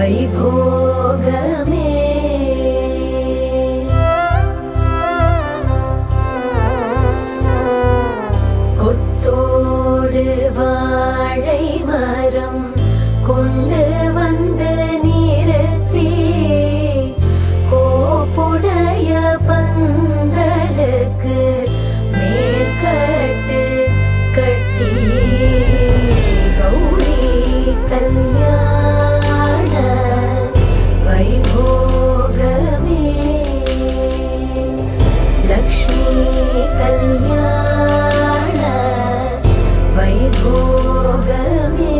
வைபோகமே. கொத்தோடு வாழை மரம் கொண்டு வந்து நிறுத்தி கோப்புடைய பந்தலுக்கு மேற்கட்டு கட்டி கௌரி கல்யாண வைபோகமே. லக்ஷ்மி கல்யாண வைபோகமே.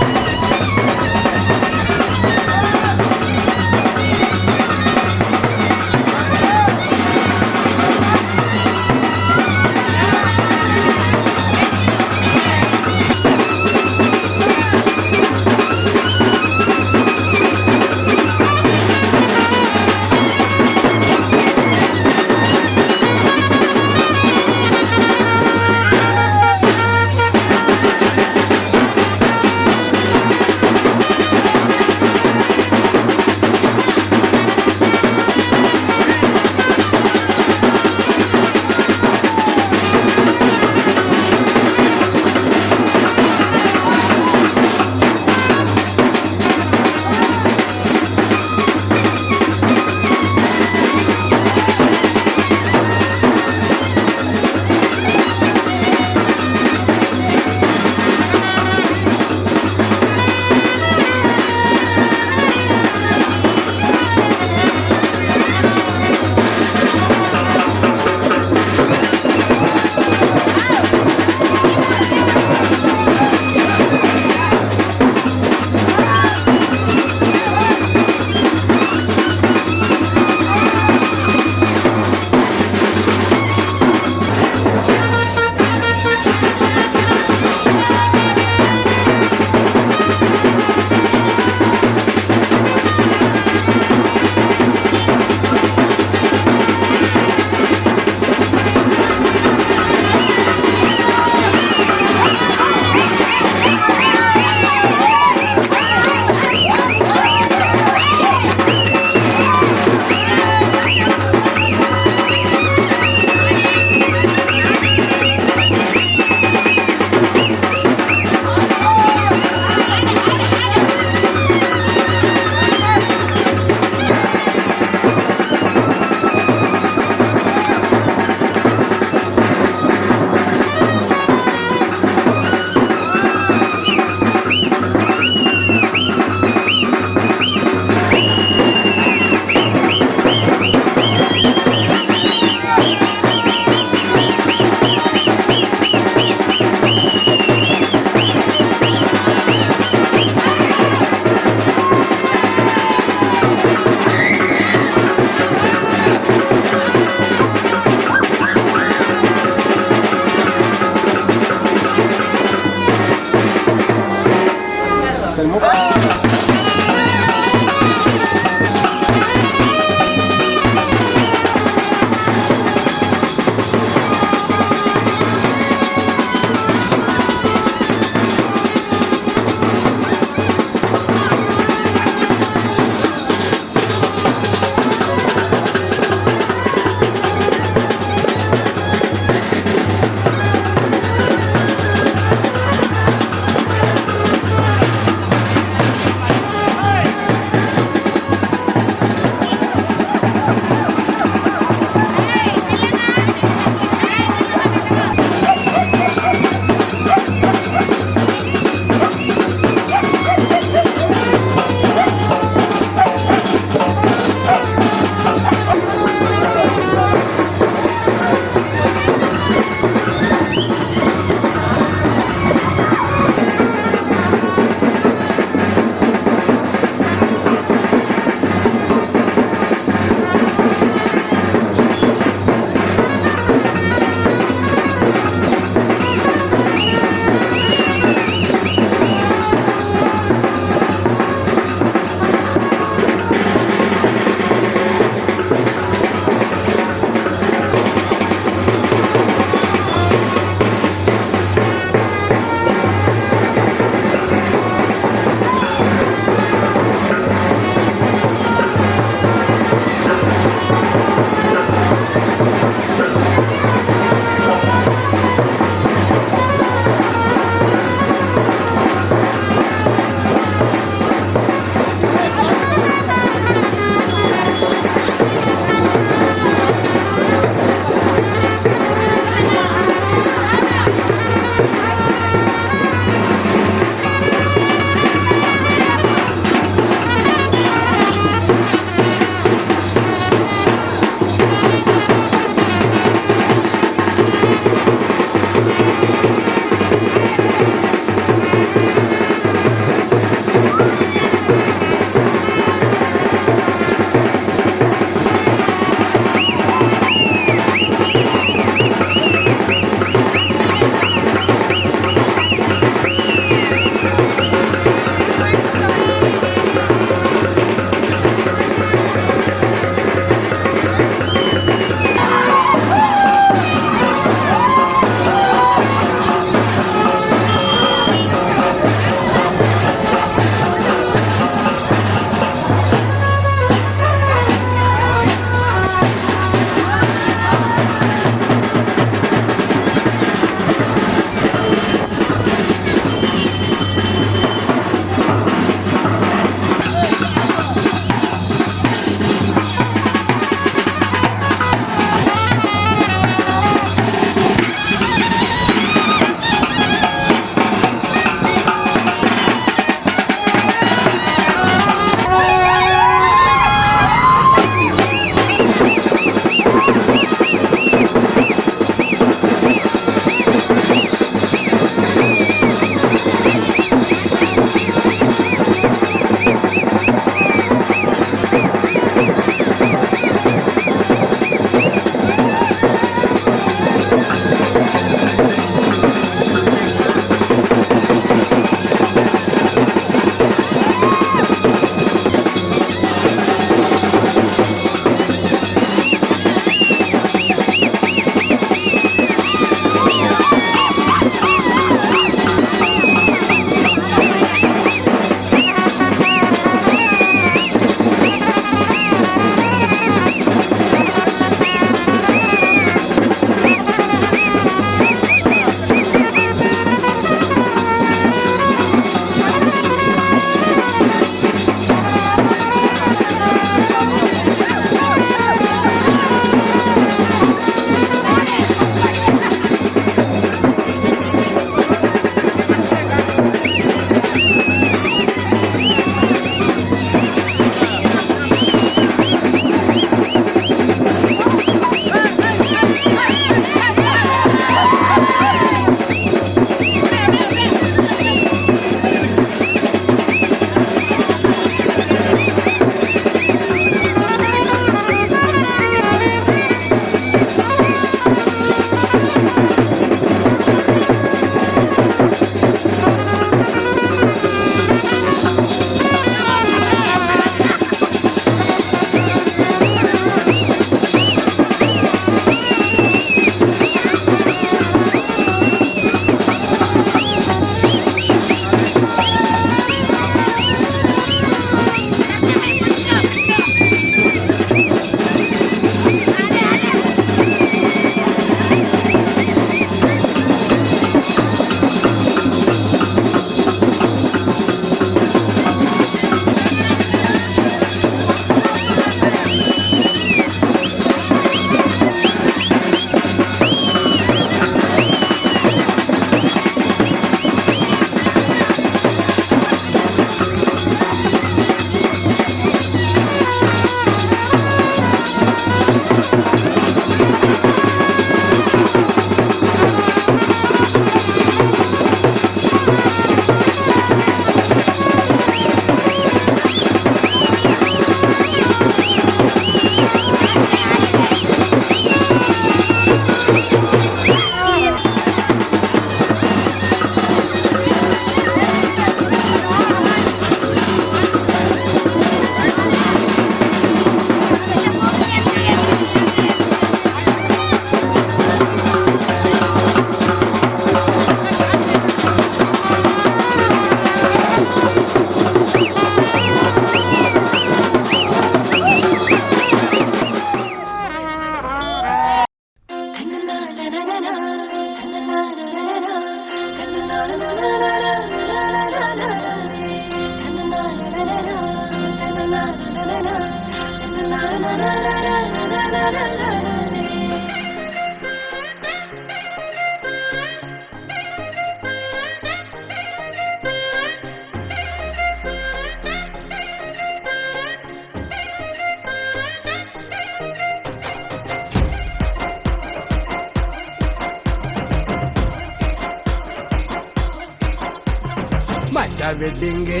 மச்சா வெட்டிங்கு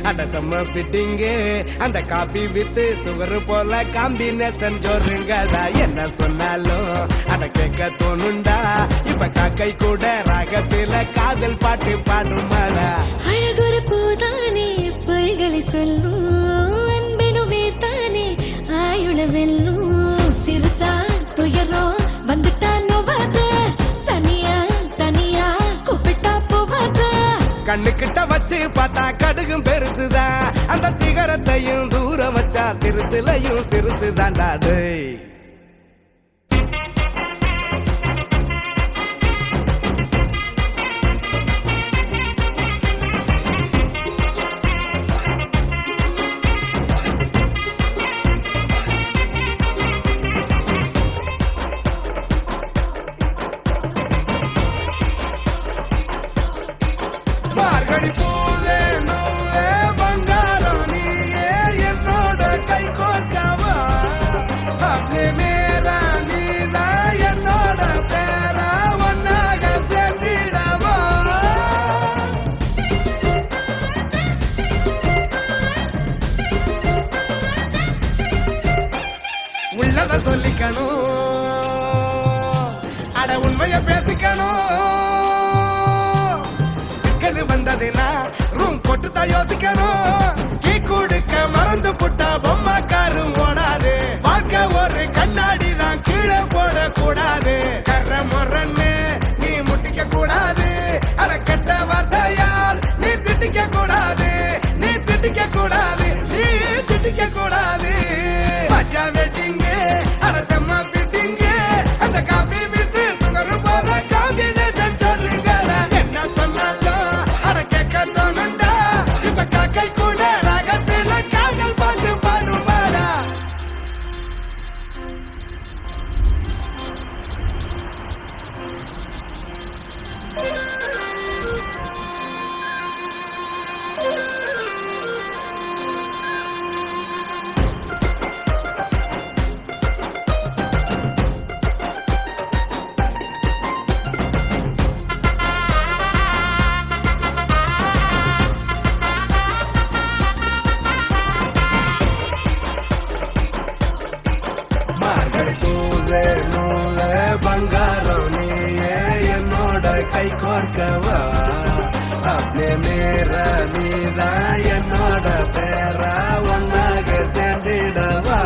அட செம்ம ஃபிட்டிங்கு அந்த காஃபி வித் சுகர் போல காம்பினேஷன் ஜோருங்கடா என்ன சொன்னாலும் அட கேட்க தோணுண்டா இப்ப காக்கை கூட ராகத்தில காதல் பாட்டு பாடுமாடா அழகுரு பூதானே பொய்களை சொல்லும் அன்பெனுமே தானே ஆயுள வெல்லும் சிறுசா துயரோ வந்துட்டா நோவாத சனியா தனியா கூப்பிட்டா போவாத கண்ணுக்கிட்ட வச்சு பார்த்தா கடுகும் பெருசுதான் அந்த சிகரத்தையும் தூரம் வச்சா சிறுசுலையும் சிறுசுதான்டா டேய் மார்கழி பூவே நூலே பங்காரம் நீயே என்னோட கை கோர்க்கவா அப்படி மேரா நீதா என்னோட பேரா ஒன்னாக சேர்ந்திடவா உள்ளத சொல்லிக்கணும் அட உண்மைய பேசிக்கணும் வந்ததுனா ரூம் போட்டு யோசிக்கணும் கீ கொடுக்க மறந்து புட்டா பொம்மா காரும் ஓடாது பார்க்க ஒரு கண்ணாடி தான் கீழே போட கூடாது கர்ற முறன்னு நீ முட்டிக்க கூடாது அட கெட்ட வார்த்தையால் நீ திட்டிக்க கூடாது நீ திட்டிக்க கூடாது நீ திட்டிக்க கூடாது மஜா வெட்டிங்கு அட செம்ம ஃபிட்டிங்கு அந்த காபி வித்து சுகர் போல காம்பினேஷன் சொல்லுங்க என்ன சொன்னாலும் காக்கை கூட ராகத்தில காதல் பாட்டு பாடுமாடா பங்காரம் நீயே என்னோட கை கோர்க்கவா அப்படி மேற நீதான் என்னோட பேரா ஒன்னாக சேர்ந்திடவா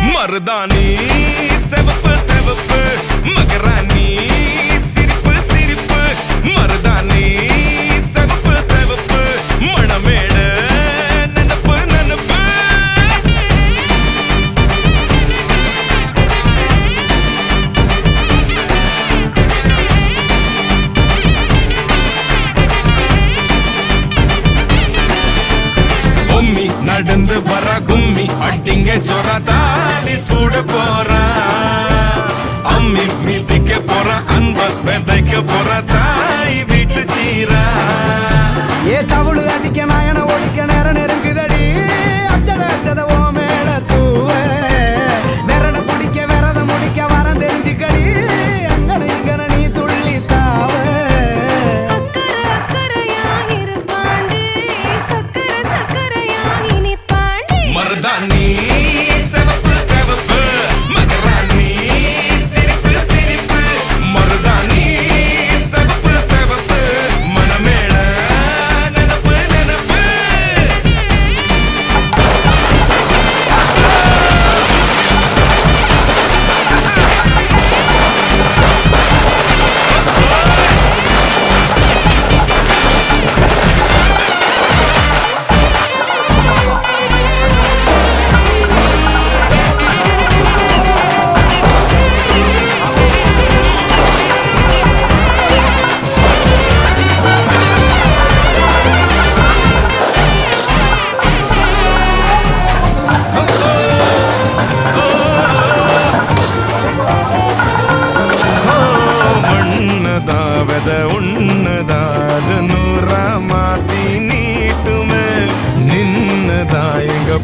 மருதாணி செவப்பு செவப்பு மகராணி சிரிப்பு சிரிப்பு மருதாணி செவப்பு செவப்பு மணமேட நனப்பு நனப்பு பொம்மி நடந்து வர கும்மி அட்டிங்க ஜொரா தாலி சூட போறா அம்மி மீதிக்க போறா அன்ப விதைக்க போறா தாய் வீட்டு சீரா ஏ தவளு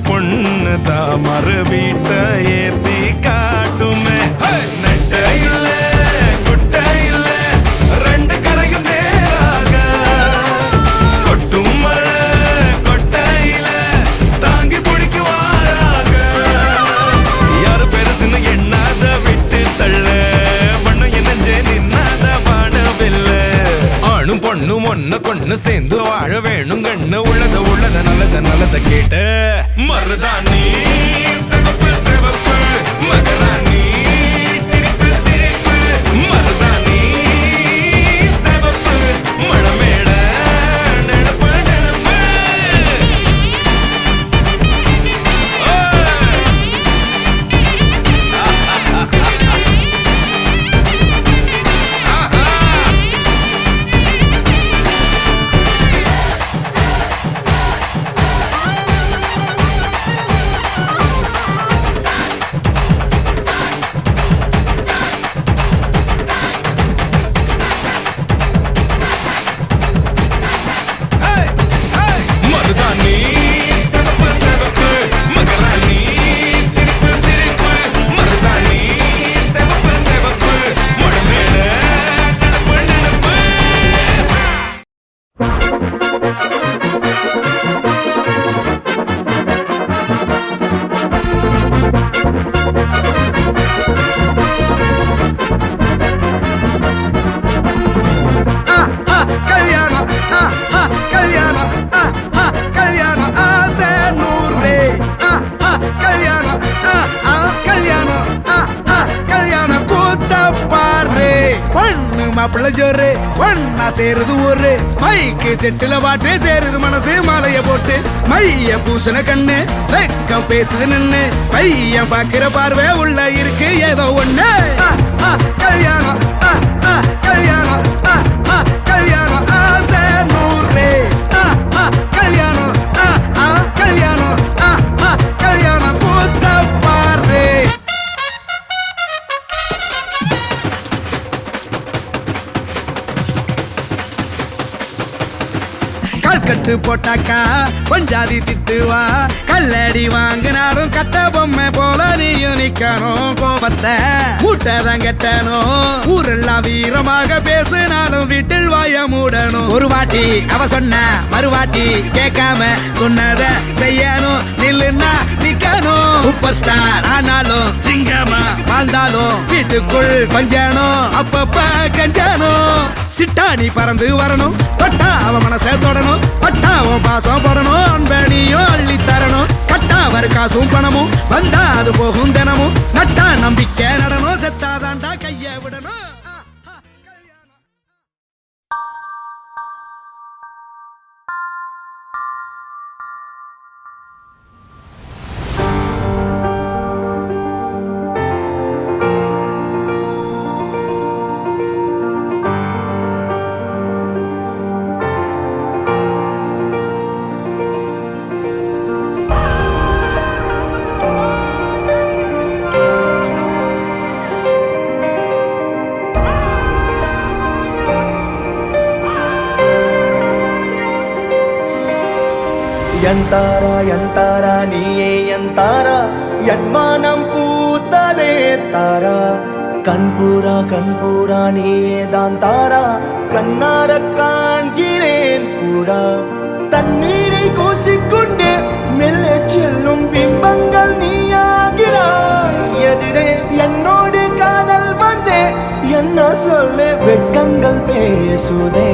பொண்ணுதான் மறு வீட்டை ஏத்தி காட்டுமே நெட்ட இல்ல குட்ட இல்ல ரெண்டு கரையும் நேராக கொட்டும் மழை கொட்டையில தாங்கி பிடிக்குவாராக யாரு பெருசுன்னு எண்ணாத விட்டு தள்ள பண்ண என்னஞ்சே நின்னாத பாடவில்லை ஆணும் பொண்ணும் ஒன்ன கொண்டு சேர்ந்து வாழ வேணும் கண்ணு உள்ளத நல்லத கேட்டு மருதாணி சிவப்பு சிவப்பு மகராணி சிரிப்பு சிரிப்பு மருதாணி சிவப்பு மழமேட நெனப்பு நெனப்பு மருதாணி சிவப்பு சிவப்பு மகராணி சிரிப்பு சிரிப்பு மருதாணி சிவப்பு சிவப்பு மழமேட நெனப்பு கல்யாணம் கல்யாணம் கல்யாணம் ஆசை நூறு கல்யாணம் கல்யாணம் கல்யாணம் கூத்த பாரு பொண்ணு மாப்பிள்ள ஜோரு ஒன்னா சேருது ஒரு மைக்கு செட்டுல பாட்டு சேருது மனசு மாலைய போட்டு மைய பூசண கண்ணு வெக்கம் பேசுது நின்னு பையன் பாக்குற பார்வை உள்ள இருக்கு ஏதோ ஒண்ணு கல்யாணம் கல்யாணம் கல்யாணம் ஆசை நூறு கல்யாணம் கல்யாணம் கல்யாணம் கூத்த பாரு கல்கட்டு போட்டாக்கா பஞ்சாதி திட்டுவா கல்லடி வாங்கினாலும் கட்ட பொம்மை போல நீயும் நிக்கணும் கோபத்தை மூட்டதான் கட்டணும் ஊரெல்லாம் வீரமாக பேசினாலும் வீட்டில் வாய மூடணும் ஒரு வாட்டி அவ சொன்ன மறுவாட்டி கேட்காம சொன்னத செய்யணும் நில்லுன்னா நிக்கணும் சூப்பர் ஸ்டார் ஆனாலும் சிங்கமா வாழ்ந்தாலும் வீட்டுக்குள் பஞ்சணும் அப்பப்ப கஞ்சணும் சிட்டாணி பறந்து வரணும் பட்டா அவ மனசை தொடணும் பட்டாவும் பாசம் போடணும் அன்பனியும் அள்ளி தரணும் கட்டாவர் காசும் பணமும் வந்தா அது போகும் தினமும் நட்டா நம்பிக்கை நடணும் செத்தாதாண்டா கைய விடணும் ಎಂತಾರಾ ಎಂತಾರಾ ನೀಯೇ ಎಂತಾರಾ ಯನ್ಮಾನಂ ಪೂತದೆ ತಾರಾ கண்பூரா நீயே தான் தாரா கண்ணார காண்கிறேன் பூரா தண்ணீரை கூசிக்கொண்டே மெல்ல செல்லும் பிம்பங்கள் நீயாகிறாய் எதிரே என்னோடு காதல் வந்தே என்ன சொல்ல வெட்கங்கள் பேசுதே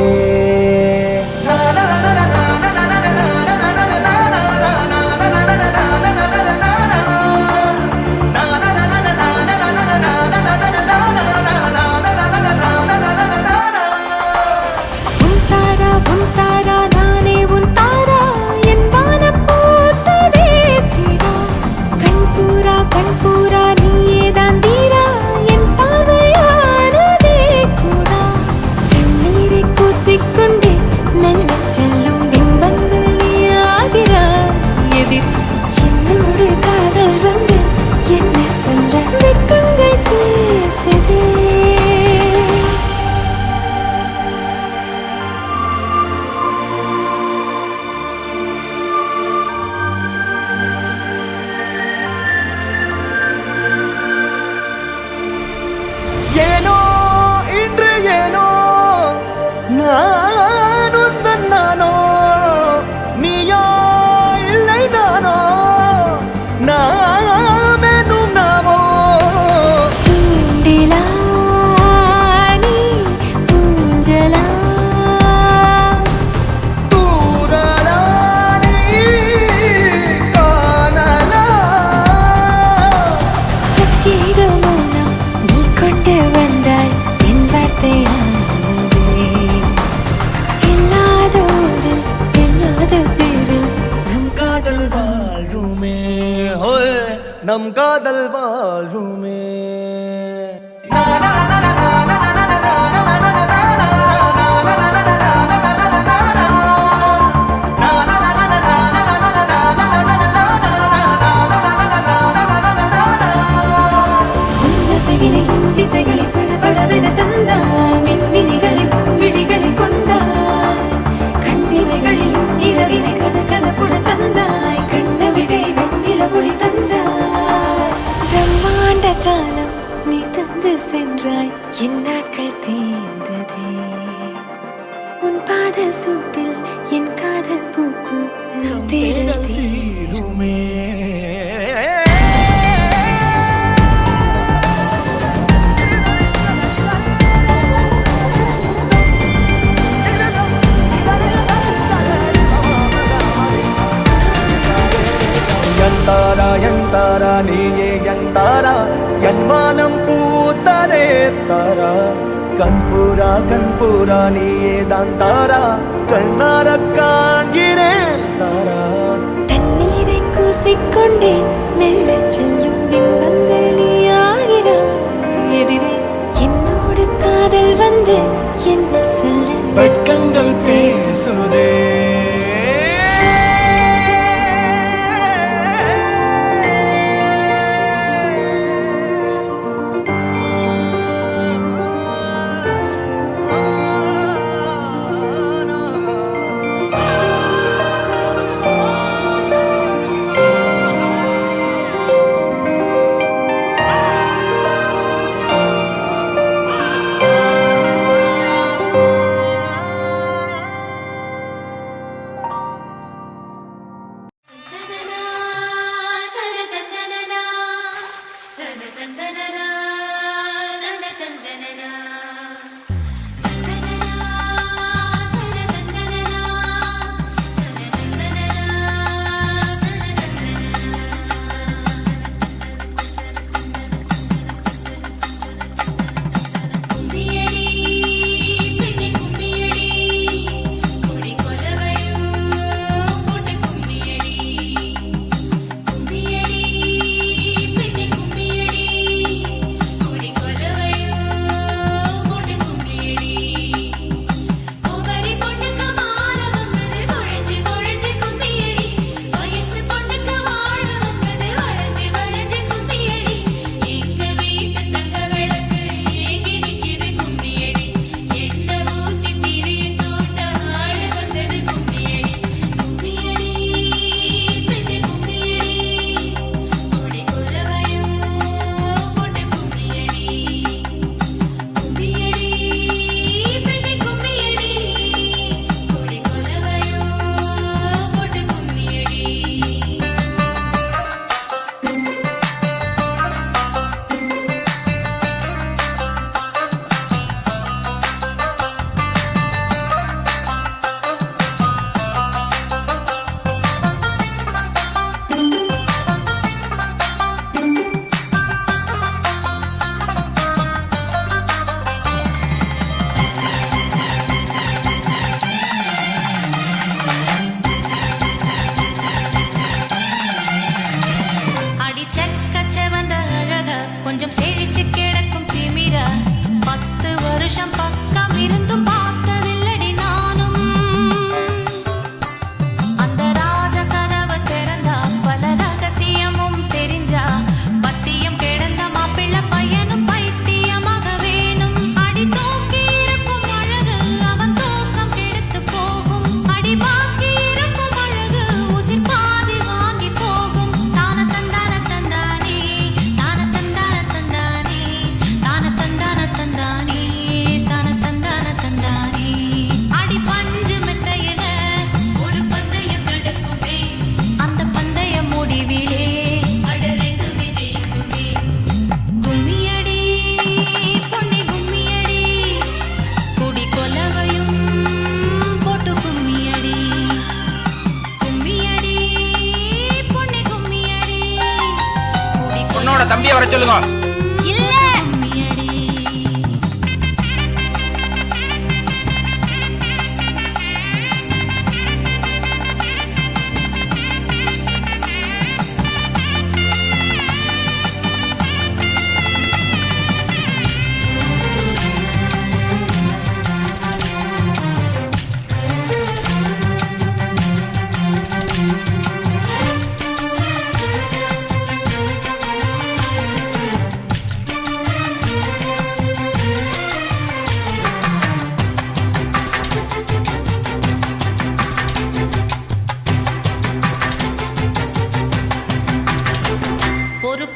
கொண்டே நம் காதல் வாழ்வுமே. திசைகளை படபடவென தந்தாய், மின்மினிகளில் விழிகளில் கொண்டாய், கண்ணிமைகளில் இரவினை கதகதப்புட தந்தாய், கண்ணவிடை வெண்ணிலவொளி தந்தாய். பிரம்மாண்ட காலம் நீ தந்து சென்றாய், என் நாட்கள் தீர்ந்ததே. உன் பாத சூட்டில் என் காதல் பூக்கும், நம் தேடல் தீருமே. எந்தாரா எந்தாரா நீயே எந்தாரா, என் வானம் பூத்ததே தாரா. கண்பூரா நீயே தான் தாரா, கண்ணார காண்கிறேன் தாரா. தண்ணீரை கூசிக்கொண்டே மெல்ல செல்லும் பிம்பங்கள் நீயாகிறாய். எதிரே என்னோடு காதல் வந்து என்ன சொல்ல வெட்கங்கள் பேசுதே. தம்பியை வர சொல்லுங்க.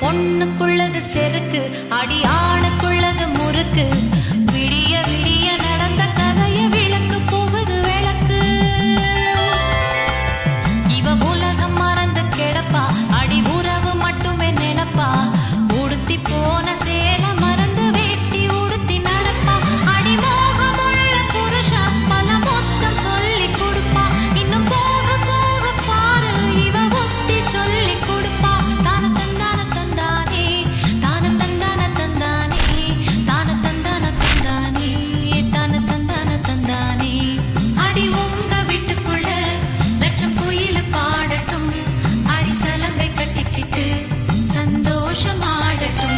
பொண்ணுக்குள்ளது செருக்கு அடி ஆணுக்குள்ளது முறுக்கு விடிய விடிய நடந்த கதைய விளக்கு போகுது விளக்கு இவ உலகம் மறந்து கிடப்பா அடி உறவு மட்டுமே நினைப்பா உடுத்தி போன சேல மறந்து வேட்டி உடுத்தி நடப்பா அடி மோகமுள்ள புருஷா பல மொத்தம் சொல்லி கொடுப்பா இன்னும் போக போக பாரு இவ ஒத்தி சொல்லி கொடுப்பா தான தந்தான தந்தானே தான தந்தான தந்தானே தான தந்தான தந்தானே தான தந்தான தந்தானே அடி உங்க வீட்டுக்குள்ள லட்சம் குயில் பாடட்டும் அடி சலங்கை கட்டிக்கிட்டு சந்தோஷமாடட்டும்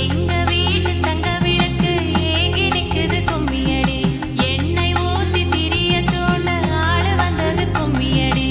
எங்க வீட்டு தங்க விளக்கு ஏங்கி நிக்குது கும்மியடி எண்ணெய் ஊத்தி திரிய தோண ஆளு வந்தது கும்மியடி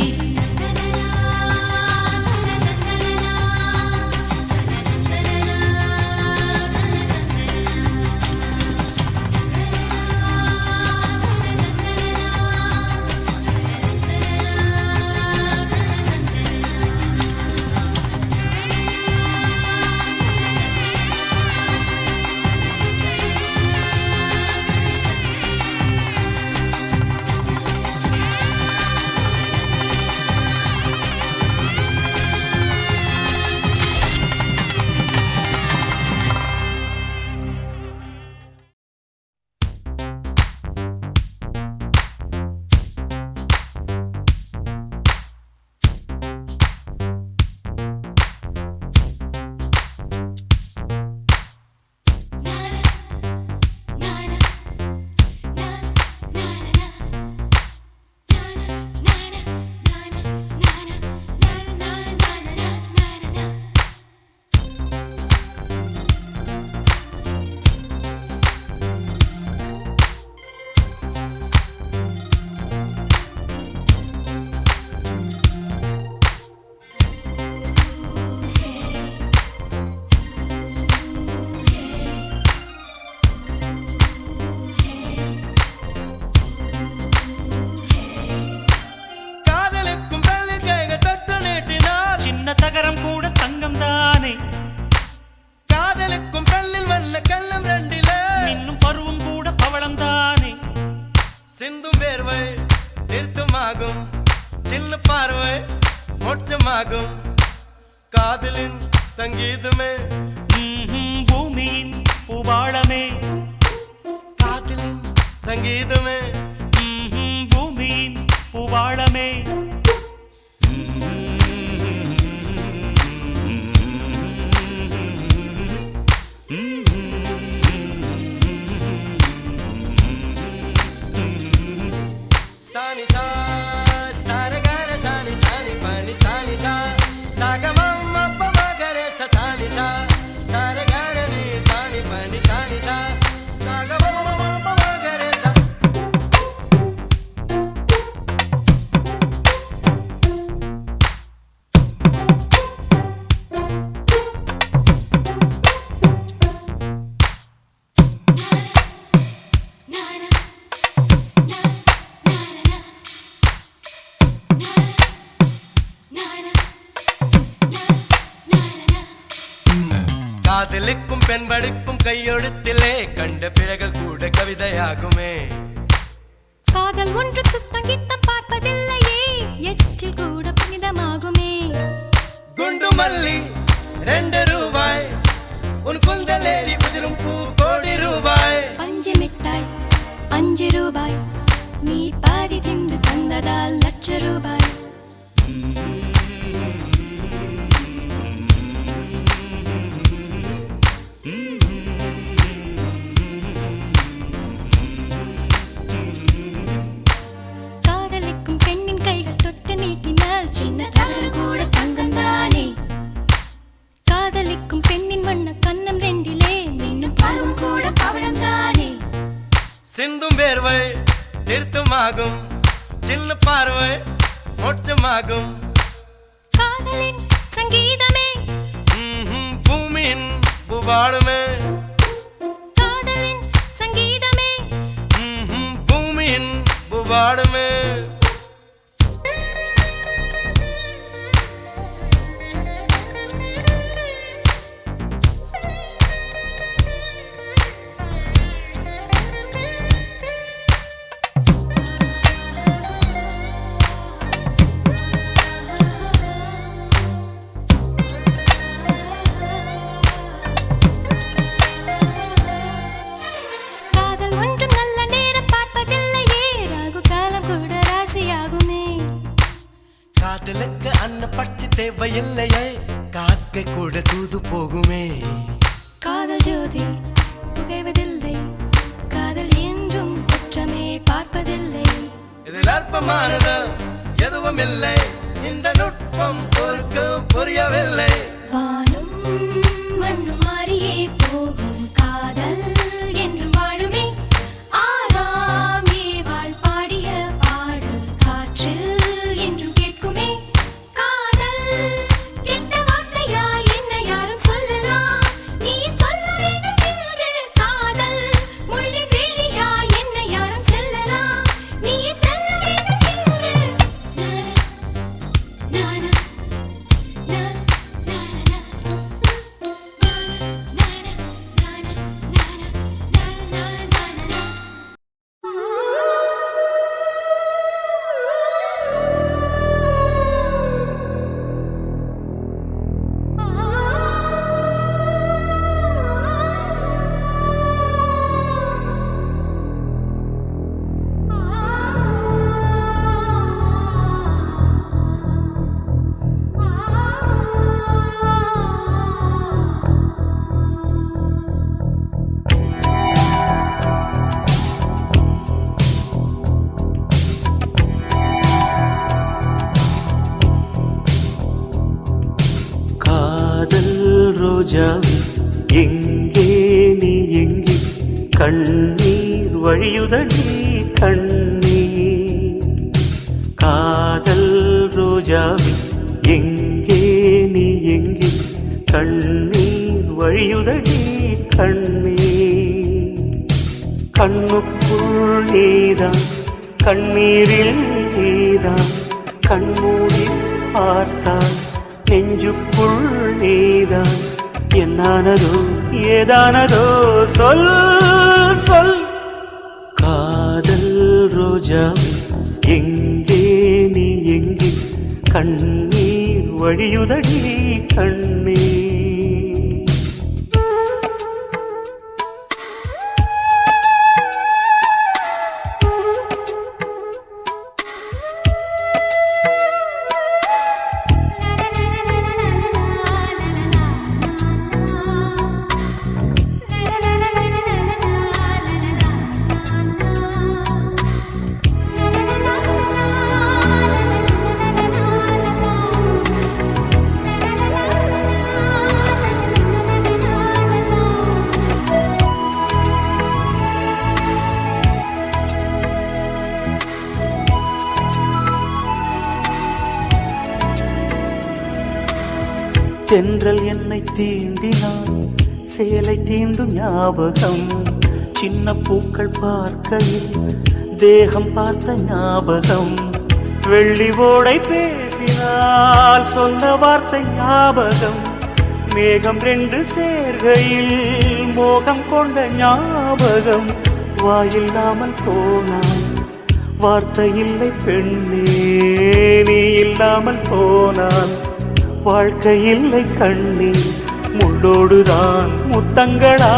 காதலுக்கும் வெள்ளிக்கைக தொட்டு நீட்டினார் சின்ன தகரம் கூட தங்கம் தானே காதலுக்கும் பெண்ணில் வல்ல கள்ளம் ரெண்டிலே இன்னும் பருவம் கூட பவளம் தானே சிந்தும் வேர்வை நிறுத்தமாகும் சின்ன பார்வை மோட்சமாகும் காதலின் சங்கீதமே பூமியின் பூபாளமே காதலின் சங்கீதமே பூமியின் பூபாளமே சானி சா சாரகர சானி சானி பனி சானி சா சாகமம் அப்பமகர சானி சா சாரகர நீ சானி பனி சானி சா சாகமம் அப்பமகர சா காதலுக்கும் பெண்படுக்கும் கையெழுத்திலே கண்ட பிறகு கூட கவிதையாகுமே காதல் ஒன்று சுத்தம் கித்தம் பார்ப்பதில்லையே எச்சில் கூட புனிதமாகுமே குண்டு மல்லி 2 ரூபாய் உன் குந்தலேறி உதிரும் பூ கோடி ரூபாய் பஞ்சு மிட்டாய் 5 ரூபாய் நீ பாதி தின்று தந்ததால் லட்ச ரூபாய் காதலிக்கும் பெண்ணின் கைகள் தொட்டு நீட்டினால் சின்ன தகரம் கூட தங்கம் தானே காதலிக்கும் பெண்ணின் வண்ண கண்ணம் ரெண்டிலே மின்னும் வேர்வை திருத்தமாகும் சின்ன பார்வை மோட்சமாகும் காதலின் சங்கீதமே பூமியின் பூபாடுமே காதலின் சங்கீதமே பூமியின் பூபாடுமே காதல் ஒன்றும் நல்ல நேரம் பார்ப்பதில்லையே ராகு காலம் கூட ராசியாகுமே காதலுக்கு அன்ன பட்சி தேவையில்லையே காக்கை கூட தூது போகுமே காதல் ஜோதி புகைவதில்லை காதல் என்றும் குற்றமே பார்ப்பதில்லை இதில் அற்பமானது எதுவும் இல்லை இந்த நுட்பம் புரியவில்லை வானும் மண்ணு மாறியே போகும் காதல் என்றும் வாழுமே ஆதாமே வாழ் பாடிய பாடல் காற்றில் என்றும் கேட்குமே காதல் கெட்ட வார்த்தையா என்ன யாரும் சொல்லலாம் நீ சொல்ல வேண்டும் என்று காதல் முள்ளி வேலியா என்ன யாரும் செல்லலாம் நீ செல்ல வேண்டும் என்று நானா காதல் ரோஜாவே எங்கே நீ எங்கே கண்ணீர் வழியுதடி கண்ணீர் காதல் ரோஜாவே எங்கே நீ எங்கே கண்ணீர் வழியுதடி கண்ணீர் கண்ணுக்குள் நீதான் கண்ணீரில் நீதான் கண்மூடி பார்த்தால் நெஞ்சுக்குள் நீதான் என்னானதோ ஏதானதோ சொல் சொல் காதல் ரோஜாவே எங்கே நீ எங்கே கண்ணீர் வழியுதடி கண்ணீர் தென்றல் என்னை தீண்டினான் சேலை தீண்டும் ஞாபகம் சின்ன பூக்கள் பார்க்கையில் தேகம் பார்த்த ஞாபகம் வெள்ளி ஓடை பேசினால் சொன்ன வார்த்தை ஞாபகம் மேகம் ரெண்டு சேர்கையில் மோகம் கொண்ட ஞாபகம் வாயில்லாமல் போனான் வார்த்தை இல்லை பெண்ணே நீ இல்லாமல் போனான் வாழ்க்கை இல்லை கண்ணீர் முள்ளோடுதான் முத்தங்களா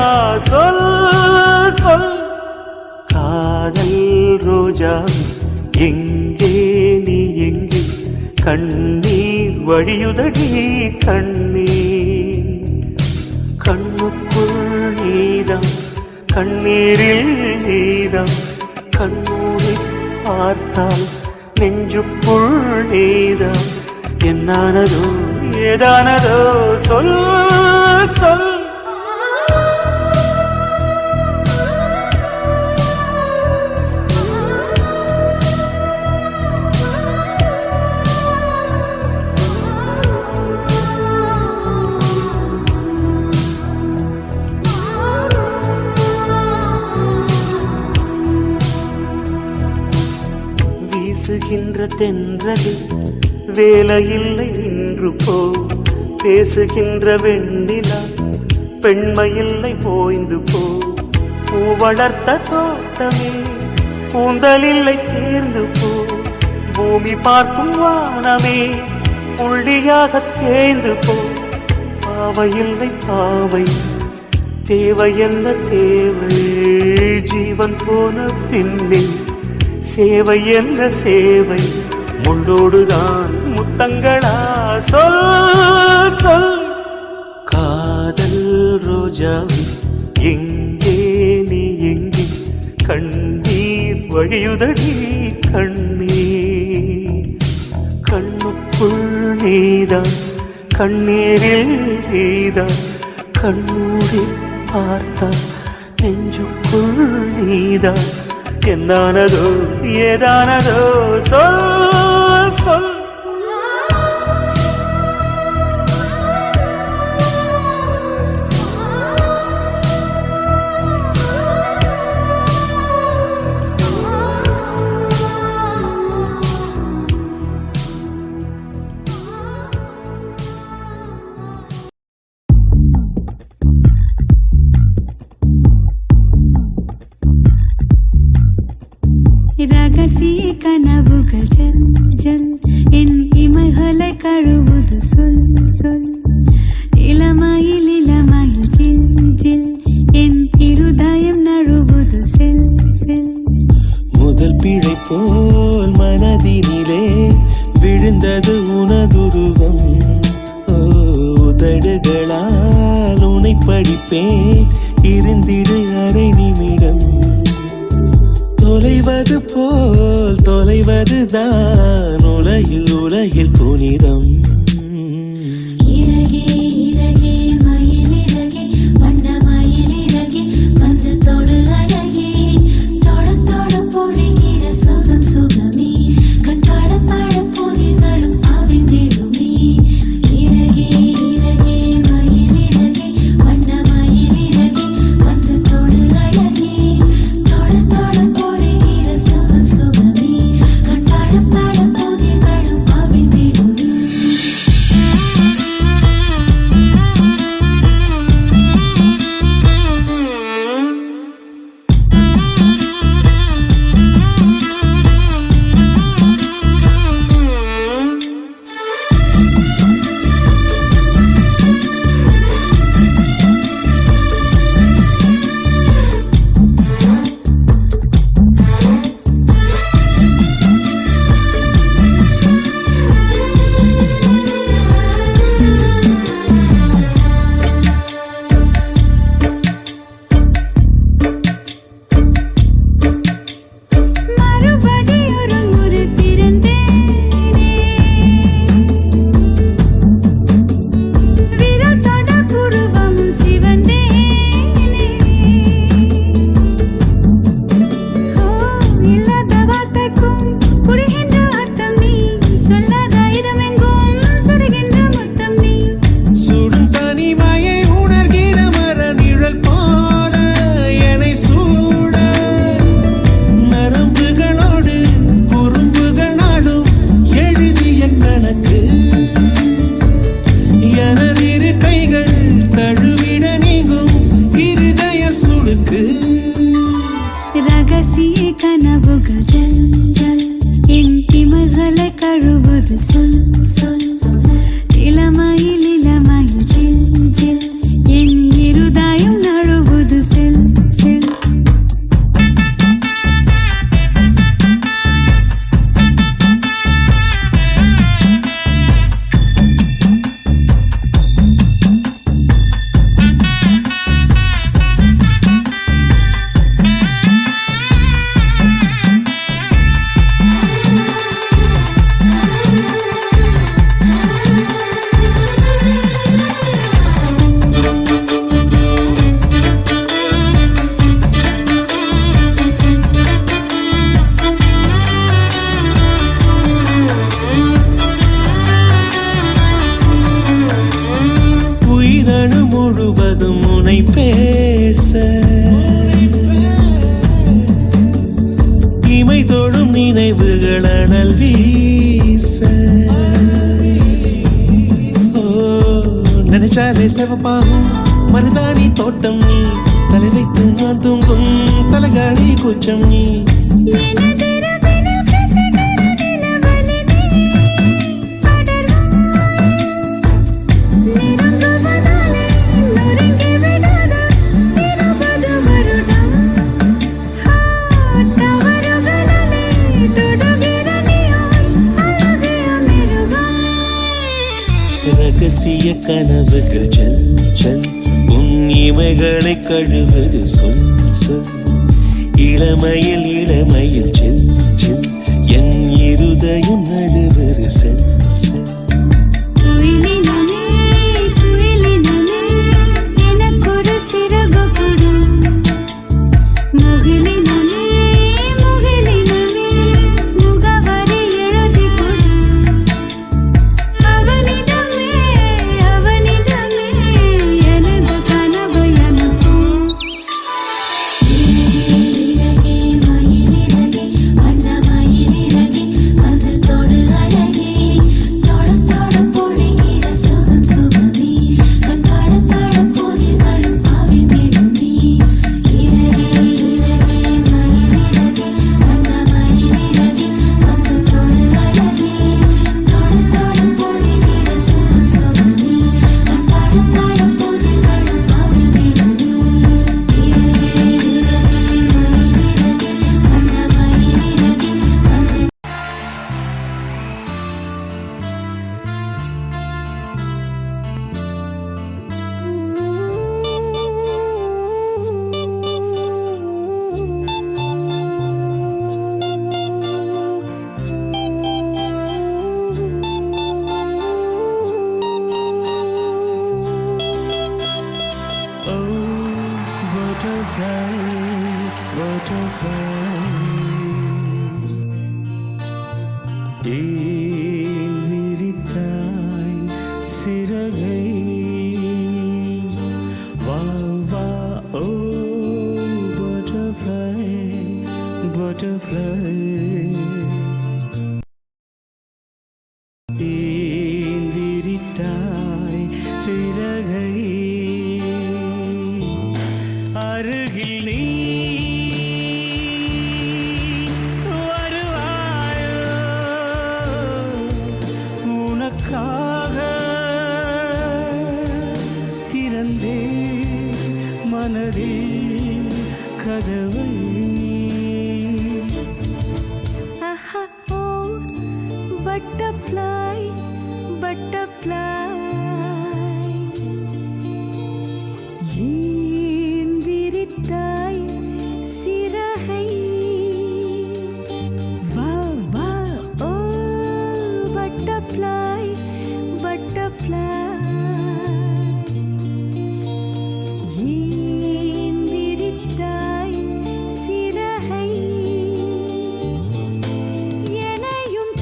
சொல் சொல் காதல் ரோஜா எங்கே நீ எங்கே கண்ணீர் வழியுதடி கண்ணீர் கண்ணுக்குள் நீதான் கண்ணீரில் நீதான் கண்ணூரை பார்த்தால் நெஞ்சுக்குள் நீதான் என்னானதோ ஏதானதோ சொல் சொல் தென்றலே வேலையில்லை இன்று போ பேசுகின்ற வெண்ணிலா பெண்மையில்லை போய்ந்து போ பூ வளர்த்த தோட்டமே கூந்தலில்லை தேர்ந்து போ பூமி பார்க்கும் வானமே புள்ளியாக தேய்ந்து போ பாவையில்லை பாவை தேவை என்ன தேவை ஜீவன் போன பின்னே சேவை என்ன சேவை முள்ளோடுதான் முத்தங்களா சொல் சொல் காதல் ரோஜாவே எங்கே நீ எங்கே கண்ணீர் வழியுதடி கண்ணீர் கண்ணுக்குள் நீதான் கண்ணீரில் நீதான் கண்ணூரி பார்த்தா நெஞ்சுக்குள் நீதான் என்னானதோ ஏதானதோ சொல் சொல் ரகசிய கனவுகள் ஜல் ஜல் என் இமைகளை கழுவுது சொல் சொல் இளமையில் இளமையில் ஜில் ஜில் என் இருதயம் நழுவுது செல் செல் முதல் பிழை போல் மனதினிலே விழுந்தது உனதுருவம் உதடுகளால் உனை படிப்பேன் இருந்திடு அரை நிமிடம் தொலைவது போல் தொலைவதுதான் உலகில் உலகில் புனிதம் இறகே இறகே மயில் இறகே வண்ண மயில் இறகே வந்து தொடு அழகே தொட தொட பொழிகிற சுகம் சுகமே கண்பாட பாட புதிர்களும் அவிழ்ந்திட குளிச்சாலே செவப்பாகும் மருதாணி தோட்டம் நீ தலை வைத்து நான் தூங்கும் தலகாணி கூச்சம் நீ ரகசிய கனவுகள் செல் செல் உன் இமைகளை கழுவது சொல் சொல் இளமையில் இளமையில் செல் செல் என் இருதயம் நழுவது செல் செல் சிறகை வா வா ஓ butterfly butterfly ஏன் விரித்தாய் சிறகை அருகில் நீ வருவாயோ உனக்காக திறந்தே மனதில் கதவை butterfly butterfly ஏன் விரித்தாய் சிறகை வா வா ஓ butterfly butterfly ஏன் விரித்தாய் சிறகை எனையும்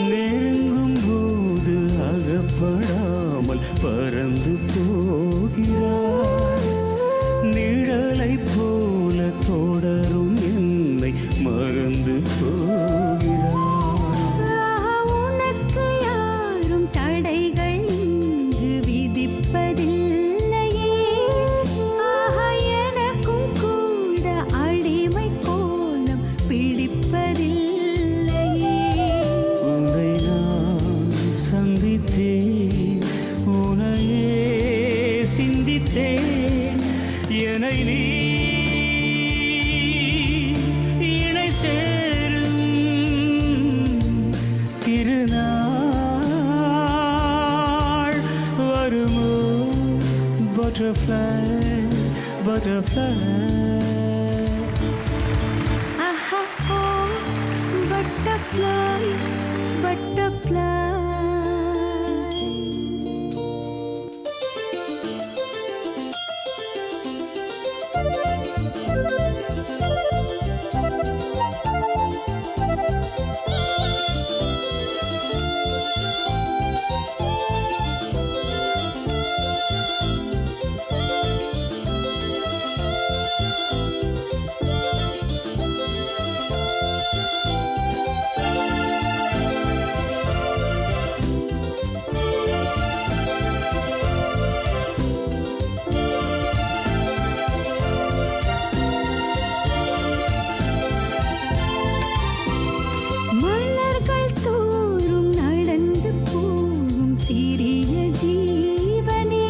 நெருங்கும் போது அகப்படாமல் பறந்து போகிறாய் நிழலை போல தொடரும் என்னை மறந்து போகிறாய் உனக்கு யாரும் தடைகள் இங்கு விதிப்பதில்லையே ஆஹா எனக்கும் கூட அடிமை கோலம் பிடிப்பதில்லையே உன்னை நான் சந்தித்தேன் உன்னையே சிந்தித்தேன் என்னை நீ இணை சேரும் திருநாள் வருமோ butterfly butterfly ஆஹா ஓ butterfly butterfly மலர்கள் தோறும் நடந்து போகும் சிறிய ஜீவனே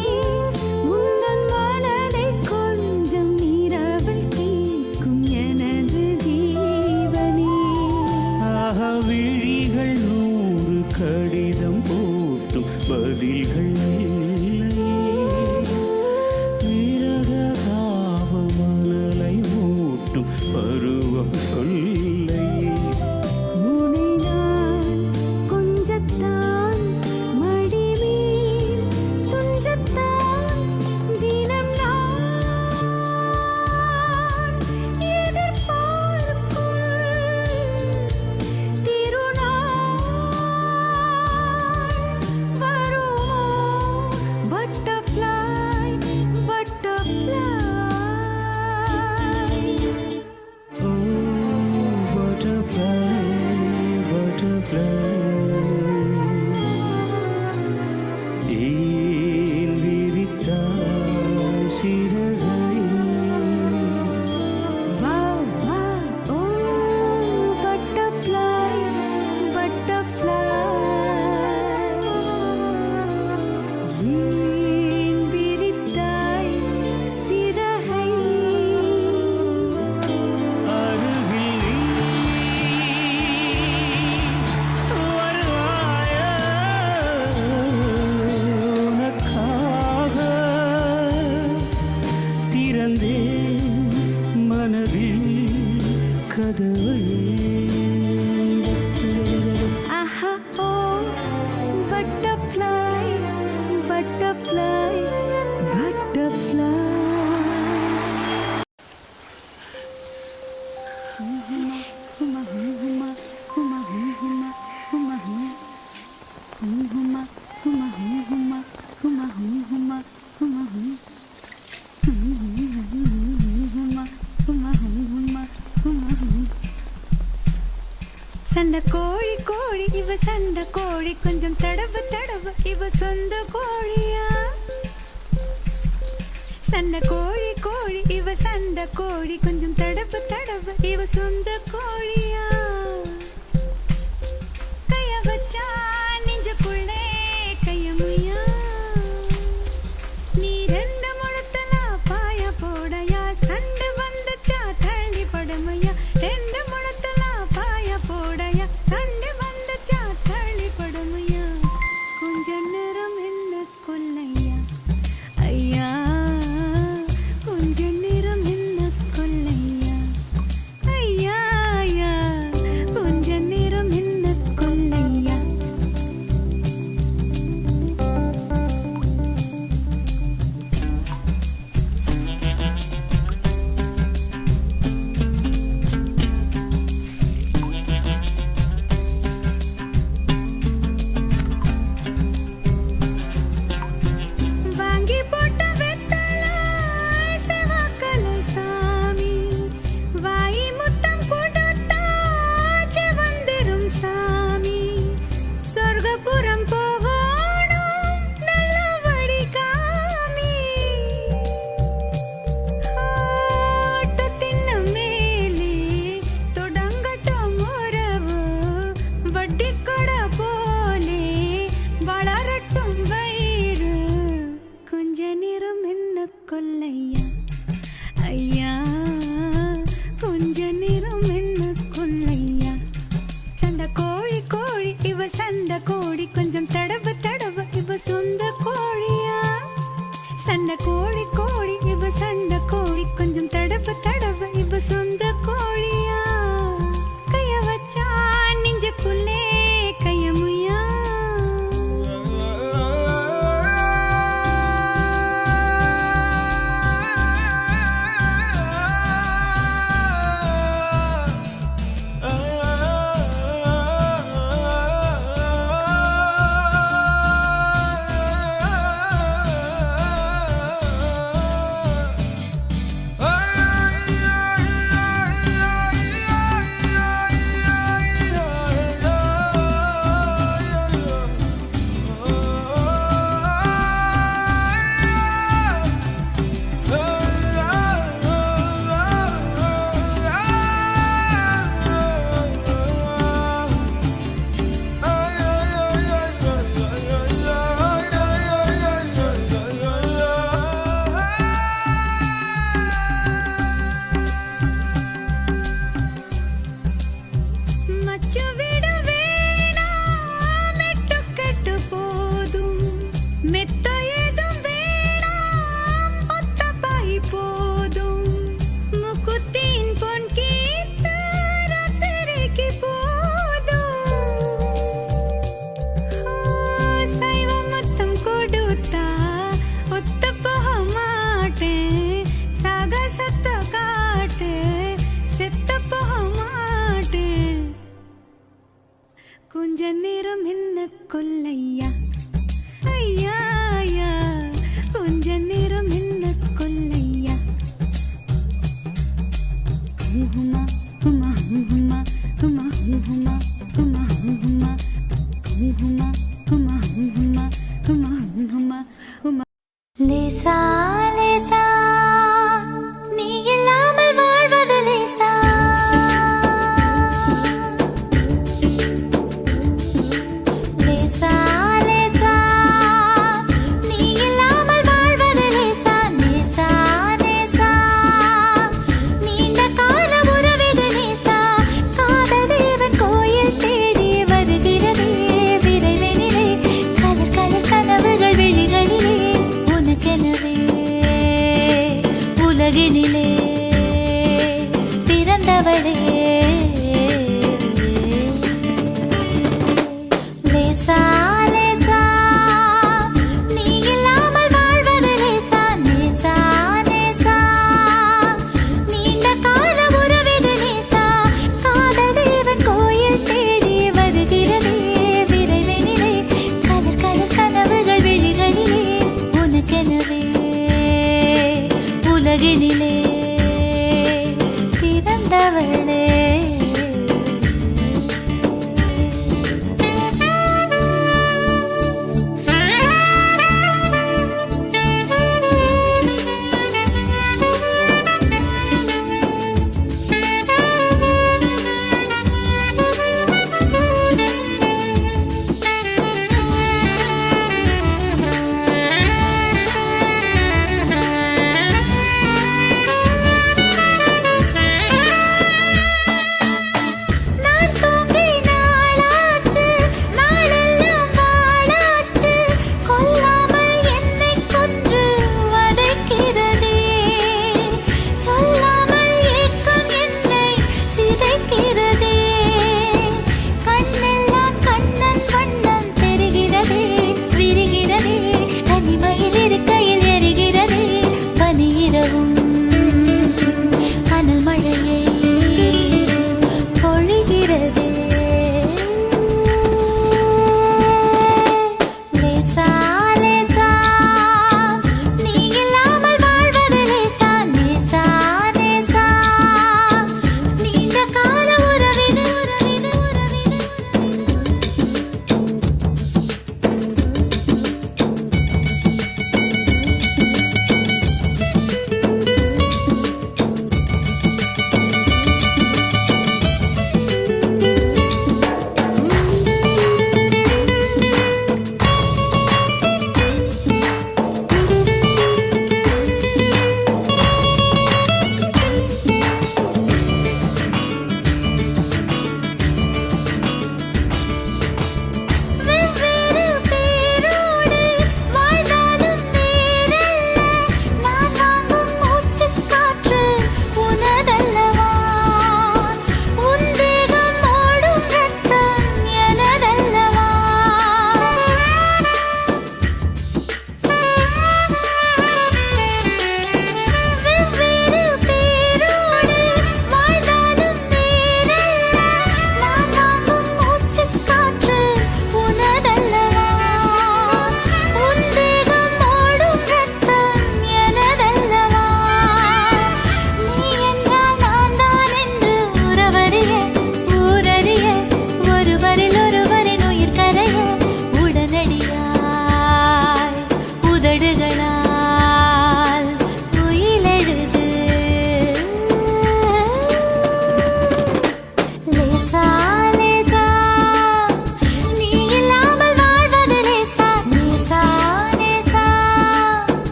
உந்தன் மனதை கொஞ்சம் இரவில் கேட்கும் எனது ஜீவனே ஆக விழிகள் 100 கடிதம் போட்டும் பதில்கள் இல்லை விரக தாப மணலை மூட்டும் பருவம் தொல்லை உன்னை நான் கொஞ்சத்தான் மடிமேல் துஞ்சத்தான் தினம் நான் எதிர்பார்க்கும் திருநாள் வருமோ butterfly butterfly Oh, butterfly, butterfly. ஏன் விரித்தாய் சிறகை? வா வா ஓ butterfly butterfly ஏன் விரித்தாய் சிறகை அருகில் நீ வருவாயா? உனக்காக திறந்தேன் மனதில் கதவை ஆஹா ஓ butterfly butterfly butterfly huma huma huma huma huma huma huma huma huma huma huma சண்டை கோழி கோழி இவ சண்டை கோழி கொஞ்சம் தடவு தடவு இவ சொந்த கோழியா சண்டை கோழி கோழி இவ சண்டை கோழி கொஞ்சம் தடவு தடவு இவ சொந்த கோழியா கைய வச்சா நெஞ்சுக்குள்ளே கையமுயா நீ ரெண்டு முழத்தல பாய போடையா சண்டை வந்துச்சா தள்ளி படுமையா ரெண்டு முழத்தல பாய போடையா சண்டை வந்துச்சா தள்ளி படுமையா கொஞ்ச நேரம் என்ன கொல்லையா ஐயா கொஞ்ச நேரம் என்ன கொல்லையா ஐயா ஐயா கொஞ்ச நேரம் என்ன கொல்லையா வாங்கி போட்ட வெத்தல செவக்கல சாமி வாய் முத்தம் கொடுத்தா செவந்திரும் சாமி சொர்க்கபுரம் போகணும் நல்ல வழி காமி ஆட்டத்தின் மேலே தொடங்கட்டும் உறவு வட்டி கொட போலே வளரட்டும் வயிறு கொஞ்ச நேரம் என்ன கொல்லையா கொஞ்ச நேரம் என்ன கொல்லையா ஐயா ஐயா கொஞ்ச நேரம் என்ன கொல்லையா ஹுமா ஹுமா ஹுமா ஹுமா ஹுமா ஹுமா ஹுமா ஹுமா ஹுமா ஹுமா ஹுமா ஹுமா ஹுமா லேசா லேசா நீ இல்லாமல் வாழ்வது லேசா லேசா லேசா நீ இல்லாமல் வாழ்வது லேசா லேசா லேசா நீண்ட கால உறவிது லேசா காதல் தேவன் கோயில் தேடி வருகிறதே விரைவினிலே கலர் கலர் கனவுகள் விழிகளிலே உனக்கெனவே உலகினிலே பிறந்தவளே லேசா லேசா நீ இல்லாமல் வாழ்வது லேசா லேசா லேசா நீண்ட கால உறவிது லேசா காதல் தேவன் கோயில் தேடி வருகிறதே விரைவினிலே கலர் கலர் கனவுகள் விழிகளிலே உனக்கெனவே உலகினிலே பிறந்தவளே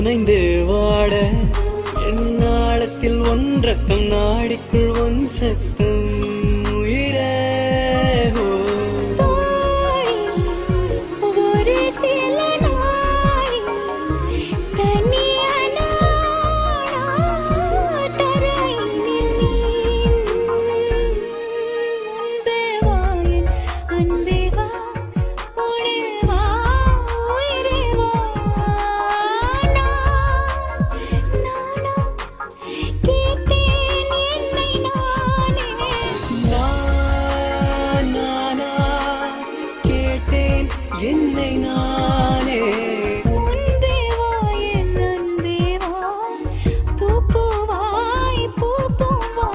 நனைந்து வாட என் நாளத்தில் ஒன்றத்தம் நாடிக்குள் ஒன் சத்தம் உயிரே ஓ. ஒரு சில நாள் தனியான தரையினில் அன்பே வா என் அன்பே வா உடே வா உயிரே வா நானா கேட்டேன் என்னை நானே நானா கேட்டேன் என்னை நானே முன்பே வா என் அன்பே வா பூவாய் பூவா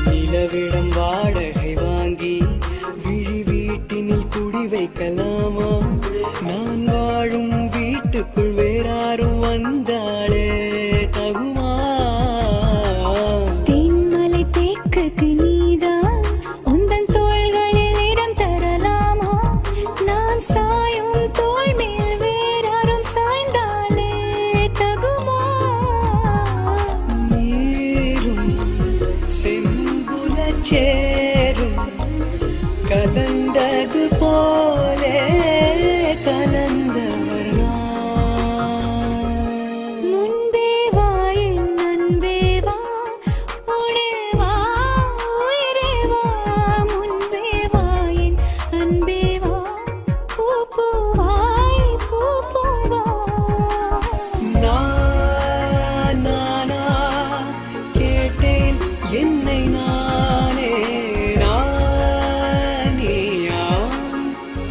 நிலவிடம் வாடகை வாங்கி விழி வீட்டினில் குடி வைக்கலாமா நான் வாழும் வீட்டுக்குள் வேறாரும் வந்தாளே தகுமா தேன்மலை தேக்குக்கு நீதான் உந்தன் தோள்களில் இடம் தரலாமா நான் சாயும் தோள் மேல் வேறாரும் சாய்ந்தாலே தகுமா நீரும் செம்புல சேரும் கலந்தது போலே கலந்தவர் நான். முன்பே வா என் அன்பே வா உடே வா உயிரே வா முன்பே வா என் அன்பே வா பூவாய் பூவா நானா கேட்டேன் என்னை நானே நானியா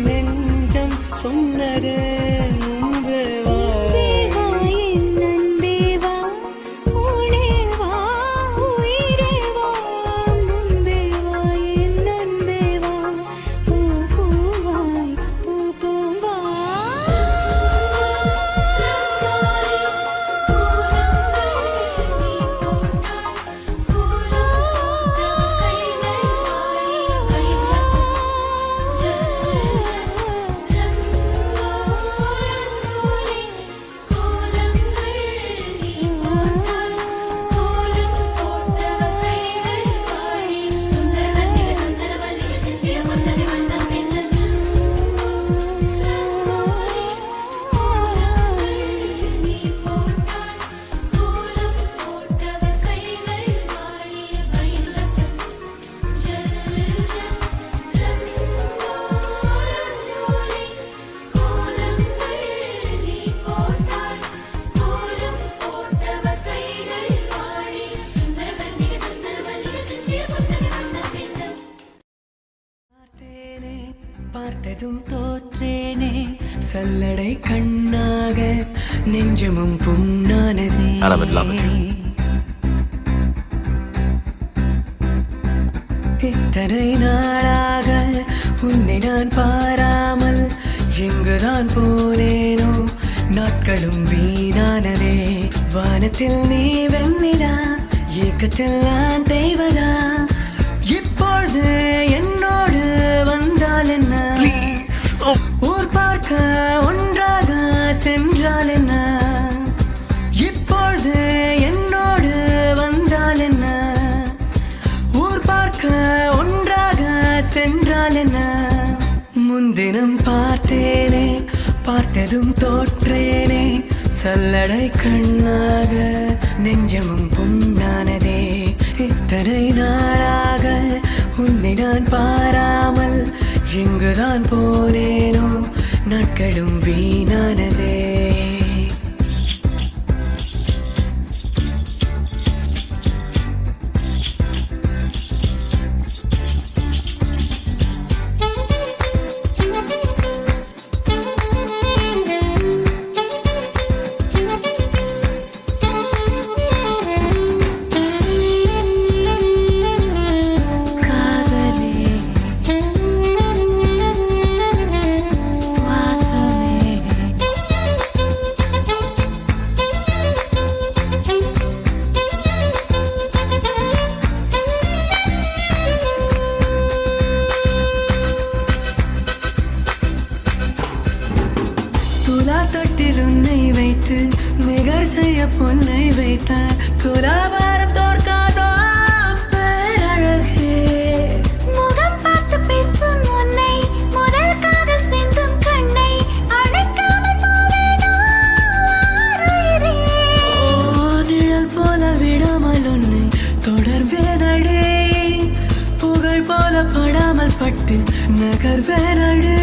நெஞ்சம் சொன்னது முன்பே வா தேவா என் அன்பே வா உடே வா உயிரே வா முன்பே வா என் அன்பே வா பூவாய் பூவா பார்த்தேனே பார்த்ததும் தோற்றேனே சல்லடை கண்ணாக நெஞ்சமும் புண்ணானதே இத்தனை நாளாக உன்னை நான் பாராமல் எங்குதான் போனேனோ நாட்களும் வீணானதே வானத்தில் நீ வெண்ணிலா ஏக்கத்தில் நான் தெய்வதா இப்பொழுது என்னோடு வந்தால் என்ன ஊர் பார்க்க ஒன்றாக சென்றால் என்ன இப்பொழுது என்னோடு வந்தால் என்ன ஊர் பார்க்க ஒன்றாக சென்றால் என்ன முன்தினம் பார்த்தேனே பார்த்ததும் தோற்றேனே சல்லடை கண்ணாக நெஞ்சமும் புண்ணானதே இத்தனை நாளாக உன்னை நான் பாராமல் எங்குதான் போனேனோ நாட்களும் வீணானதே அணைத்து நிகர் செய்ய பொன்னை வைத்தார் துலாபாரம் தோற்காதோ பேரழகே முகம் பார்த்து பேசும் உன்னை முதல் காதல் சிந்தும் கண்ணை அணைக்காமல் போவேனோ ஆருயிரே. நிழல் போல விடாமல் உன்னை தொடர்வேனடே புகை போல படாமல் பட்டு நகர்வேனடே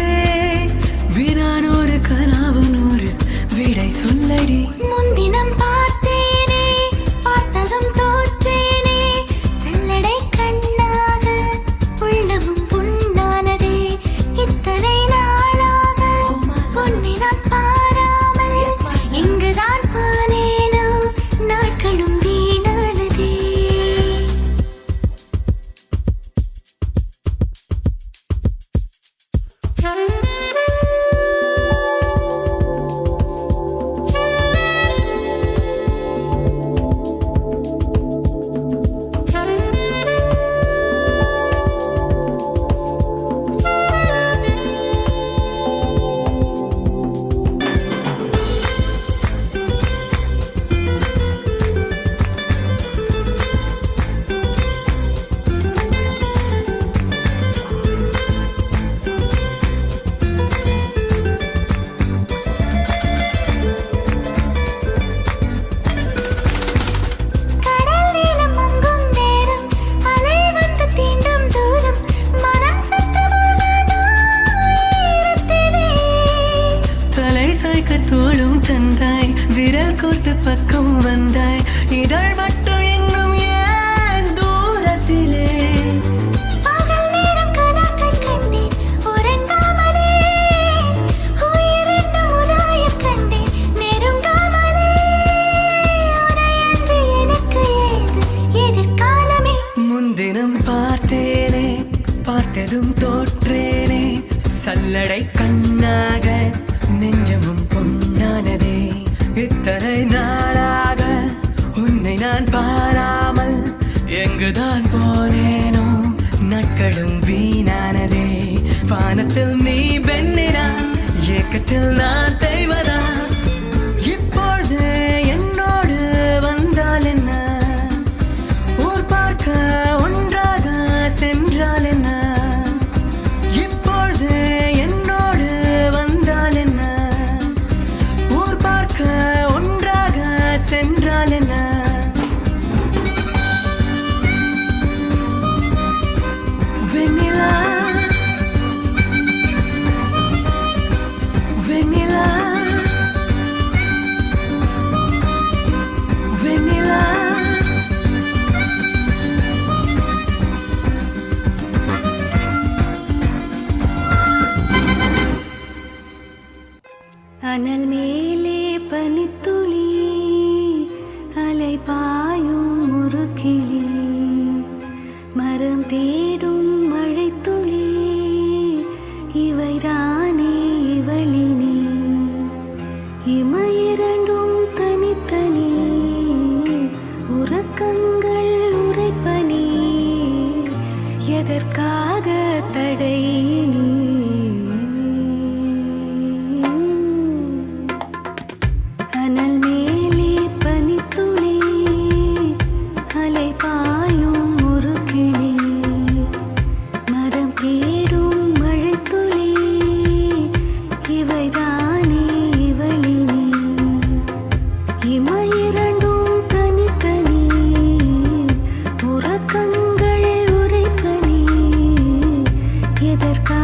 வினான் ஒரு கனாவு நூறு விடை சொல்லடி முன்தினம் பார்த்தேனே பார்த்ததும் தோற்றேனே சல்லடை கண்ணாக உள்ளமும் புண்ணானதே இத்தனை நாளாக உன்னை நான் பாராமல் இங்குதான் போனேனோ நாட்களும் வீணானதே. கடல் நீளம் மங்கும் நேரம் அலை வந்து தீண்டும் தூரம் மனம் சற்று மூழ்காதோ ஈரத்திலே. தலை சாய்க்க தோளும் தந்தாய் விரல் கோர்த்து பக்கம் வந்தாய் இதழ் மட்டும் இன்னும் ஏன் தூரத்திலே பகல் நேரம் கனாக்கள் கண்டேன் உறங்காமலே உயிரென்ன உராயக் கண்டேன் நெருங்காமலே உனையன்றி எனக்கு ஏது எதிர்காலமே. முன்தினம் பார்த்தேனே பார்த்ததும் தோற்றேனே சல்லடை கண்ணாக நெஞ்சமும் பொன்னானதே இத்தனை நாளாக உன்னை நான் பாராமல் எங்குதான் போனேனோ நாட்களும் வீணானதே வானத்தில் நீ வெண்ணிறா ஏக்கத்தில் நான் தெய்வதா இப்பொழுது என்னோடு வந்தால் என்ன ஊர் பார்க்க ஒன்றாக சென்றால் என்ன இப்பொழுது என்னோடு வந்தால் என்ன ஊர் பார்க்க ஒன்றாக சென்றால் என்ன வெண்ணிலா வெண்ணிலா வெண்ணிலா அனல் மேலே பனித்துளி அலை பாயும் முறுக்கிளி மரம் தேடும் மழைத்துளி இவைதானே இவளினி இமையிரண்டும் தனித்தனி உறக்கங்கள் உரைப்பனி எதற்காக தடையினி அனல் மேலே பனித்துளி அலை பாயும் முறுக்கிளி மரம் தேடும் மழைத்துளி இவைதானே இவளினி இமையிரண்டும் தனித்தனி உறக்கங்கள் உரைப்பனி எதற்காக